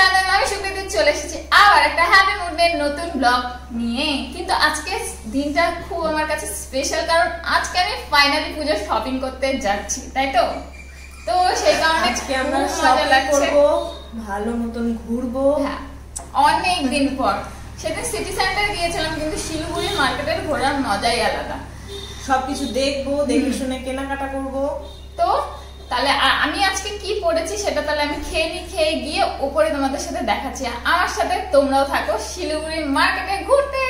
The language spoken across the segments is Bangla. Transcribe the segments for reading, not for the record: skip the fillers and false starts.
চ্যানেল আমি সুপ্রীতি চলে এসেছি আবার একটা হ্যাপি মুডের নতুন ব্লগ নিয়ে। কিন্তু আজকে দিনটা খুব আমার কাছে স্পেশাল, কারণ আজকে আমি ফাইনালি পূজোর শপিং করতে যাচ্ছি, তাই তো? তো সেই কারণে আজকে আমরা মজা লাগছে, ভালো মতন ঘুরবো। হ্যাঁ, অনেক দিন পর। সেদিন সিটি সেন্টার গিয়েছিলাম, কিন্তু শিলিগুড়ি মার্কেটের ঘোরার মজাই আলাদা। সবকিছু দেখবো, দেখে শুনে কেনাকাটা করবো। তো তাহলে আমি আজকে কি পড়েছি সেটা তাহলে আমি খেয়ে গিয়ে উপরে তোমাদের সাথে দেখাচ্ছি। আমার সাথে তোমরাও থাকো শিলিগুড়ি মার্কেটে ঘুরতে।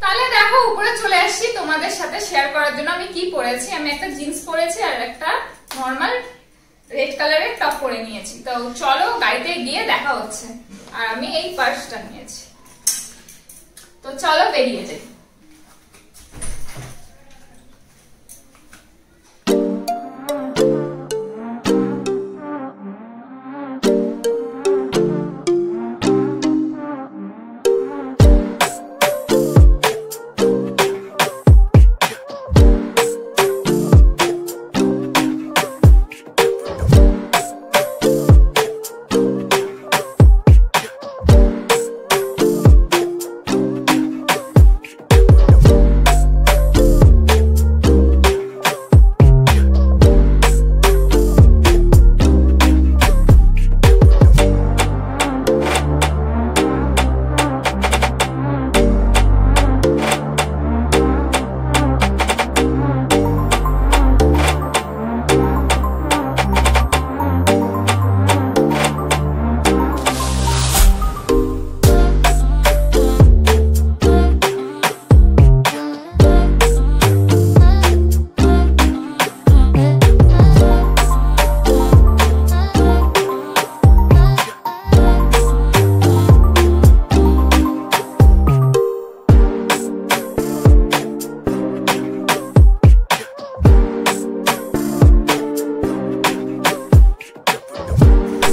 তাহলে দেখো, উপরে চলে আসছি তোমাদের সাথে শেয়ার করার জন্য আমি কি পরেছি। আমি একটা জিন্স পরেছি আর একটা নর্মাল রেড কালারের টপ পরে নিয়েছি। তো চলো গাড়িতে গিয়ে দেখা হচ্ছে। আর আমি এই পার্সটা নিয়েছি, তো চলো বেরিয়ে যাই।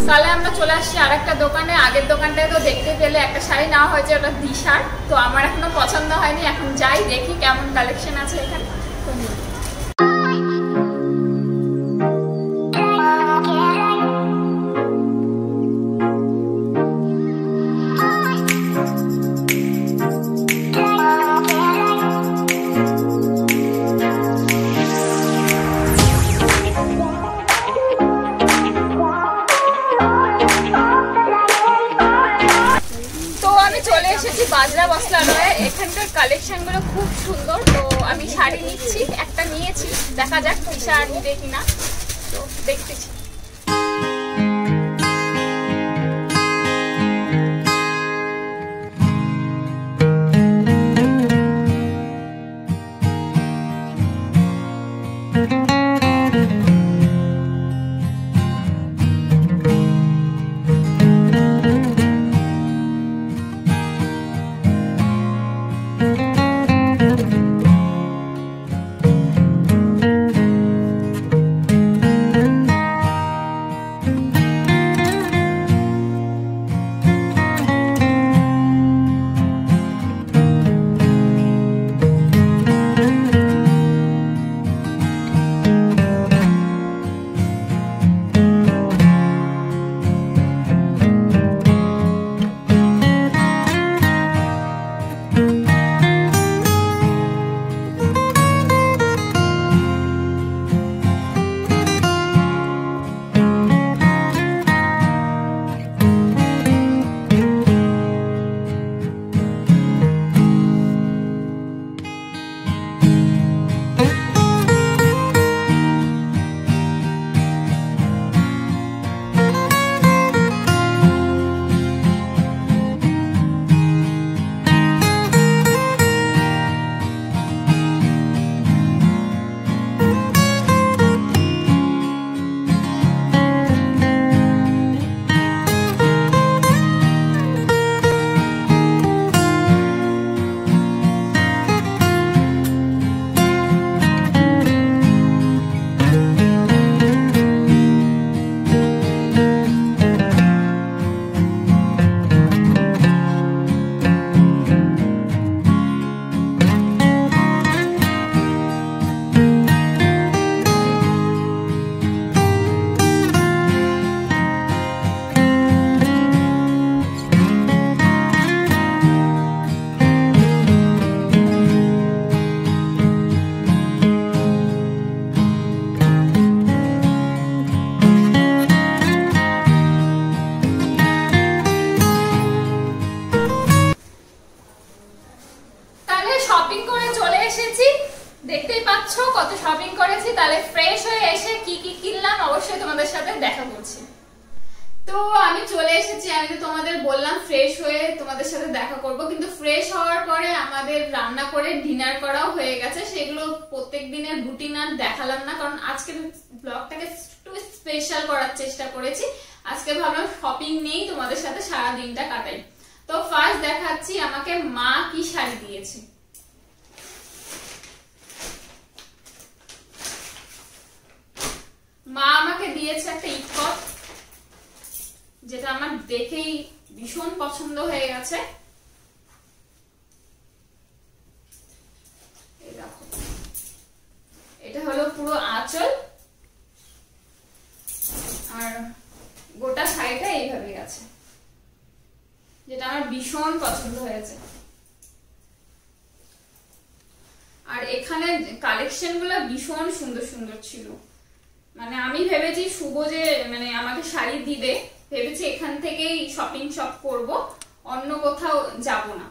তাহলে আমরা চলে আসছি আরেকটা দোকানে। আগের দোকানটায় তো দেখতে পেলে একটা শাড়ি নেওয়া হয়েছে, ওটা দিশার। তো আমার এখনো পছন্দ হয়নি, এখন যাই দেখি কেমন কালেকশন আছে এখানে। বাজরা বস্ত্রালয়ে এখানকার কালেকশন গুলো খুব সুন্দর। তো আমি শাড়ি নিচ্ছি, একটা নিয়েছি, দেখা যাক দিশা নিবে কিনা, তো দেখতেছি। শপিং করেছি, তাহলে ফ্রেশ হয়ে এসে কি কি কিনলাম অবশ্যই তোমাদের সাথে দেখা করছি। তো আমি চলে এসেছি, আমি তো তোমাদের বললাম ফ্রেশ হয়ে তোমাদের সাথে দেখা করব, কিন্তু ফ্রেশ হওয়ার পরে আমাদের রান্না করে ডিনার করাও হয়ে গেছে। সেগুলো প্রত্যেক দিনের রুটিন আর দেখালাম না, কারণ আজকের ব্লগটাকে একটু স্পেশাল করার চেষ্টা করেছি। আজকে ভাবলাম শপিং নিয়েই তোমাদের সাথে সারা দিনটা কাটাই। তো ফার্স্ট দেখাচ্ছি আমাকে মা কি শাড়ি দিয়েছে। মা আমাকে দিয়েছে একটা ইকট, যেটা আমার দেখেই ভীষণ পছন্দ হয়ে গেছে। এই দেখো, এটা হলো পুরো আঁচল আর গোটা শাড়িটা এইভাবে আছে, যেটা আমার ভীষণ পছন্দ হয়েছে। আর এখানে কালেকশন গুলো ভীষণ সুন্দর সুন্দর ছিল। মানে আমি ভেবেছি শুভ যে মানে আমাকে শাড়ি দিবে, ভেবেছি এখান থেকেই শপিং করব, অন্য কোথাও যাব না।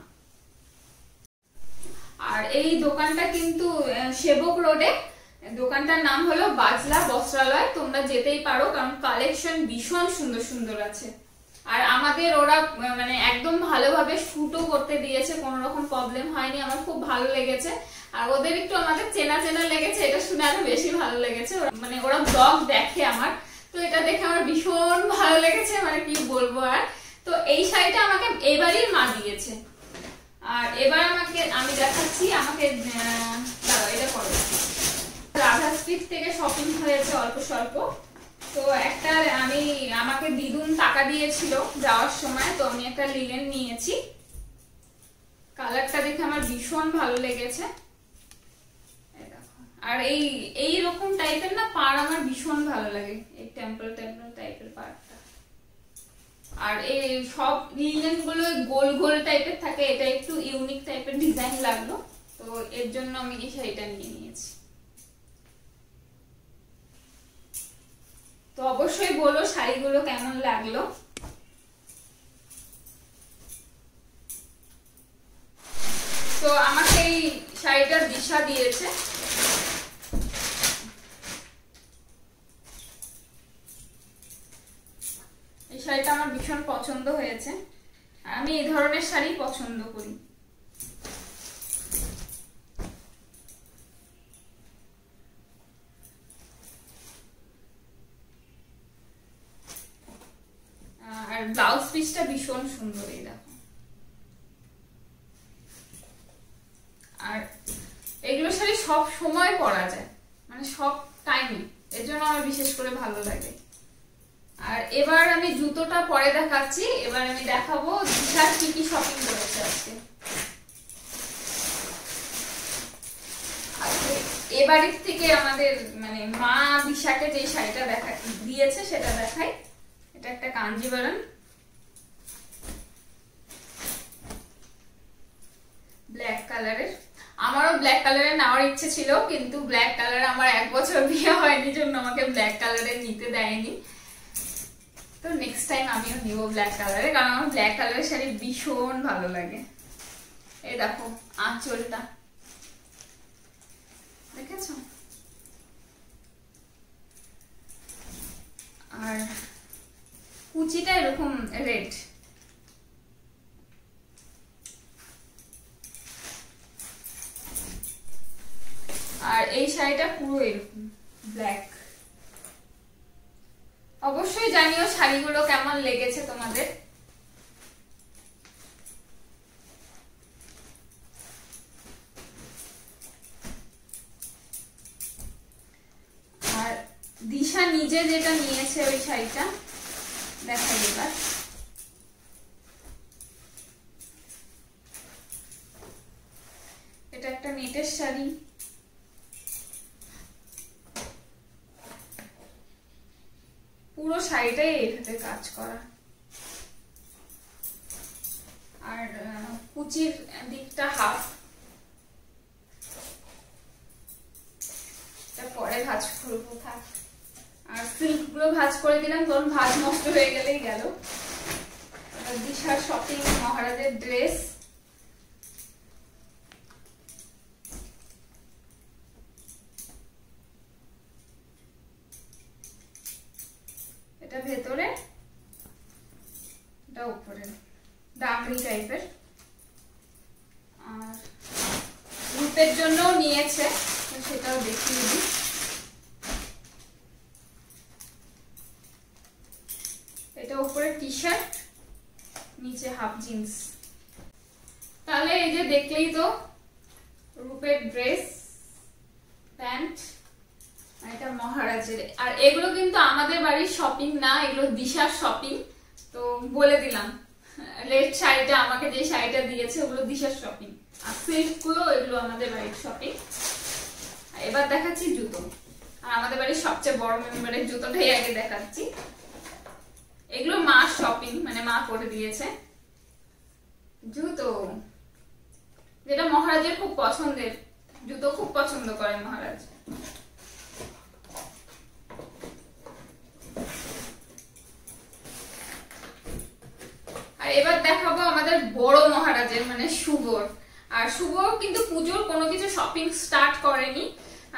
আর এই দোকানটা কিন্তু সেবক রোডে, দোকানটার নাম হলো বাজলা বস্ত্রালয়। তোমরা যেতেই পারো, কারণ কালেকশন ভীষণ সুন্দর সুন্দর আছে। আর আমাদের ওরা মানে একদম ভালোভাবে শুটও করতে দিয়েছে, কোনো রকম প্রবলেম হয়নি, আমার খুব ভালো লেগেছে। আর ওদের একটু আমাদের চেনা চেনা লেগেছে, এটা শুনে আরো বেশি ভালো লেগেছে। মানে ওরা ব্লগ দেখে আমার, তো এটা দেখে আমার ভীষণ ভালো লেগেছে, মানে কি বলবো। আর তো এই শাড়িটা আমাকে এবারই মা দিয়েছে। আর এবার আমি দেখাচ্ছি আমাকে দাঁড়াও, এটা করো। রাধা স্ট্রিট থেকে শপিং হয়েছে অল্প স্বল্প। তো একটা আমাকে দিদুন টাকা দিয়েছিল যাওয়ার সময়, তো আমি একটা লিনেন নিয়েছি। কালারটা দেখে আমার ভীষণ ভালো লেগেছে। আর এই রকম টাইপের না পাড় আমার ভীষণ ভালো লাগে, এই টেম্পল টাইপের পাড়টা। আর এই সব লিনেন গুলো গোল গোল টাইপের থাকে, এটা একটু ইউনিক টাইপের ডিজাইন লাগলো, তো এর জন্য আমি এই শাড়িটা নিয়ে নিয়েছি। তো অবশ্যই বলো শাড়িগুলো কেমন লাগলো। তো আমাকে এই শাড়িটার দিশা দিয়েছে। এই শাড়িটা আমার ভীষণ পছন্দ হয়েছে, আর আমি এই ধরনের শাড়ি পছন্দ করি। আর ব্লাউজ পিসটা ভীষণ সুন্দর, এই দেখো। আর এগুলো শাড়ি সব সময় পরা যায়, মানে সব টাইমে, এর জন্য আমার বিশেষ করে ভালো লাগে। আর এবার আমি জুতোটা পরে দেখাচ্ছি। এবার আমি দেখাবো দিশার কি কি শপিং করেছে আজকে। এবারের থেকে আমাদের মানে মা দিশাকে যে শাড়িটা দিয়েছে সেটা দেখাই। এটা একটা কাঞ্জিভারম ব্ল্যাক কালারের। আমারও ব্ল্যাক কালারের নেওয়ার ইচ্ছে ছিল, কিন্তু ব্ল্যাক কালার আমার 1 বছর বিয়ে হয়নি, জন্য আমাকে ব্ল্যাক কালারের নিতে দেয়নি। তো নেক্সট টাইম আমিও নিব ব্ল্যাক কালারে, কারণ আমার ব্ল্যাক কালারের শাড়ি ভীষণ ভালো লাগে। এই দেখো আঁচলটা দেখেছো, আর কুচিটা এরকম রেড। আর এই শাড়িটা পুরো এরকম ব্ল্যাক। অবশ্যই জানিও শাড়িগুলো কেমন লেগেছে তোমাদের। আর দিশা নিজে যেটা নিয়েছে ওই শাড়িটা দেখাই এবার। এটা একটা নেটের শাড়ি, পুরো শাড়িটাই এইভাবে কাজ করা। আর কুচির দিকটা হাফ, পরে ভাঁজ করবো থাক। আর সিল্ক গুলো ভাঁজ করে দিলাম, কারণ ভাঁজ নষ্ট হয়ে গেলেই গেল। দিশার শপিং, মহারাজের ড্রেস, করে দামি টাইপের। আর রূপের জন্যও নিয়েছে, সেটাও দেখিয়ে দিই। এটা উপরে টি শার্ট, নিচে হাফ জিন্স। তাহলে এই যে দেখলেই তো রূপের ড্রেস, প্যান্ট, এটা মহারাজের। আর এগুলো কিন্তু আমাদের বাড়ির শপিং না, এগুলো দিশার শপিং। তো বলে দিলাম, রেড শাড়িটা আমাকে যে শাড়িটা দিয়েছে ওগুলো দিশার শপিং, আর সিল্ক গুলো এগুলো আমাদের বাড়ির শপিং। এবার দেখাচ্ছি জুতো। আর আমাদের বাড়ির সবচেয়ে বড় মেম্বারের জুতোটাই আগে দেখাচ্ছি। এগুলো মা শপিং, মানে মা করে দিয়েছে জুতো, যেটা মহারাজের খুব পছন্দের জুতো, খুব পছন্দ করে মহারাজ। আর এবার দেখাবো আমাদের বড় মহারাজের, মানে শুভর। আর শুভ কিন্তু পুজোর কোনো কিছু শপিং স্টার্ট করেনি।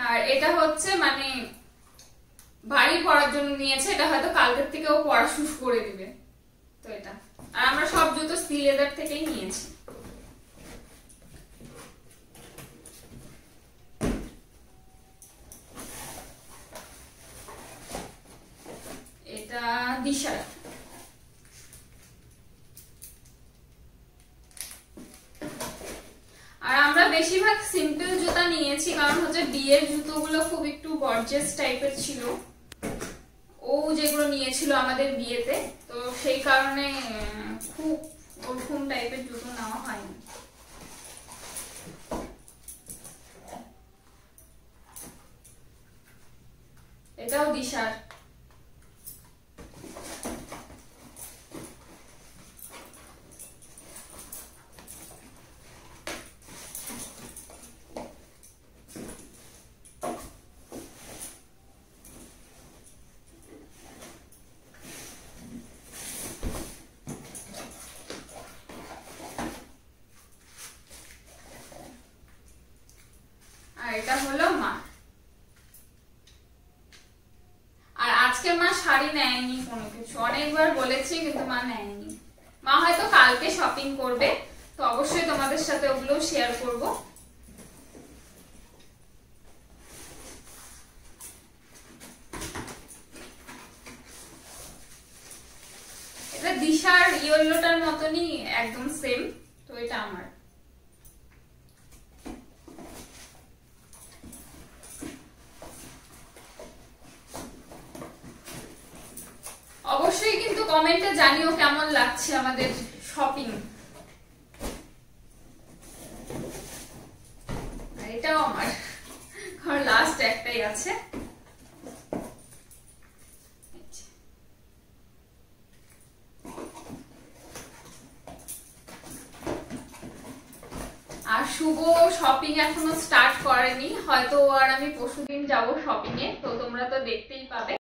আর এটা হচ্ছে মানে বাড়ি পরার জন্য নিয়েছে, এটা হয়তো কালকের থেকে ও পরা শুরু করে দিবে। তো এটা, আর আমরা সব জুতো স্টিল লেদার থেকেই নিয়েছি। এটা দিশার। আর আমরা বেশিরভাগ সিম্পল জুতা নিয়েছি, কারণ হচ্ছে বিয়ের জুতোগুলো খুব একটু গর্জিয়াস টাইপের ছিল, ও যেগুলো নিয়েছিল আমাদের বিয়েতে। তো সেই কারণে খুব ওরকম টাইপের জুতো নেওয়া হয়নি। এটাও দিশার। এটা হলো মা। আর আজকে মা শাড়ি নেয়নি কোনো কিছু, অনেকবার বলেছি কিন্তু মা নেয়নি। মা হয়তো কালকে শপিং করবে, তো অবশ্যই তোমাদের সাথে ওগুলো শেয়ার করব। এটা দিশার ইয়েলোটার মতনই একদম সেম, তো এটা আমার। অবশ্যই কিন্তু কমেন্টে জানিও কেমন লাগছে আমাদের শপিং। এটাও আমার, আর লাস্ট একটাই আছে। আর শুভ শপিং এখনো স্টার্ট করেনি, হয়তো আর আমি পরশুদিন যাব শপিং এ, তো তোমরা তো দেখতেই পাবে।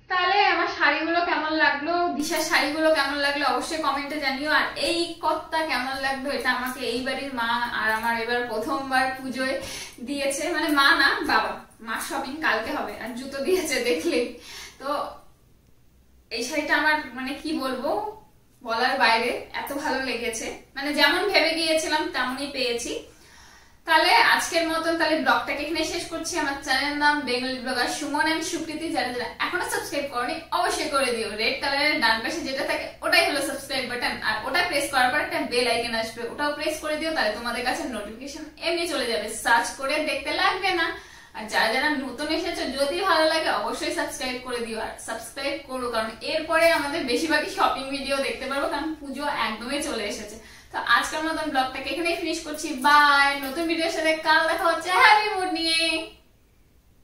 তাহলে আমার শাড়িগুলো কেমন লাগলো, দিশার শাড়িগুলো কেমন লাগলো অবশ্যই কমেন্টে জানিও। আর এই কতটা কেমন লাগলো, এটা আমাকে এই বাড়ির মা আর আমার এবার প্রথমবার পুজোয় দিয়েছে, মানে মা না বাবা, মার শপিং কালকে হবে। আর জুতো দিয়েছে দেখলে তো। এই শাড়িটা আমার মানে কি বলবো, বলার বাইরে, এত ভালো লেগেছে, মানে যেমন ভেবে গিয়েছিলাম তেমনই পেয়েছি। তাহলে আজকের মতন তাহলে ব্লগটাকে এখানে শেষ করছি। আমার চ্যানেল নাম বেঙ্গলি ব্লগার সুমন এন্ড সুকৃতি। যারা যারা এখনো সাবস্ক্রাইব করনি অবশ্যই করে দিও। রেড কালারের ডান পাশে যেটা থাকে ওটাই হলো সাবস্ক্রাইব বাটন, আর ওটা প্রেস করার পর একটা বেল আইকন আসবে, ওটাও প্রেস করে দিও। তাহলে তোমাদের কাছে নোটিফিকেশন এমনি চলে যাবে, সার্চ করে দেখতে লাগবে না। আর যারা যারা নতুন এসেছো, যদি ভালো লাগে অবশ্যই সাবস্ক্রাইব করে দিও। আর সাবস্ক্রাইব করো, কারণ এরপরে আমাদের বেশিরভাগই শপিং ভিডিও দেখতে পারবো, কারণ পুজো একদমই চলে এসেছে। তো আজকের মতন ব্লগটাকে এখানেই ফিনিশ করছি। বাই, নতুন ভিডিওর সাথে কাল দেখা হচ্ছে হ্যাপি মুড নিয়ে।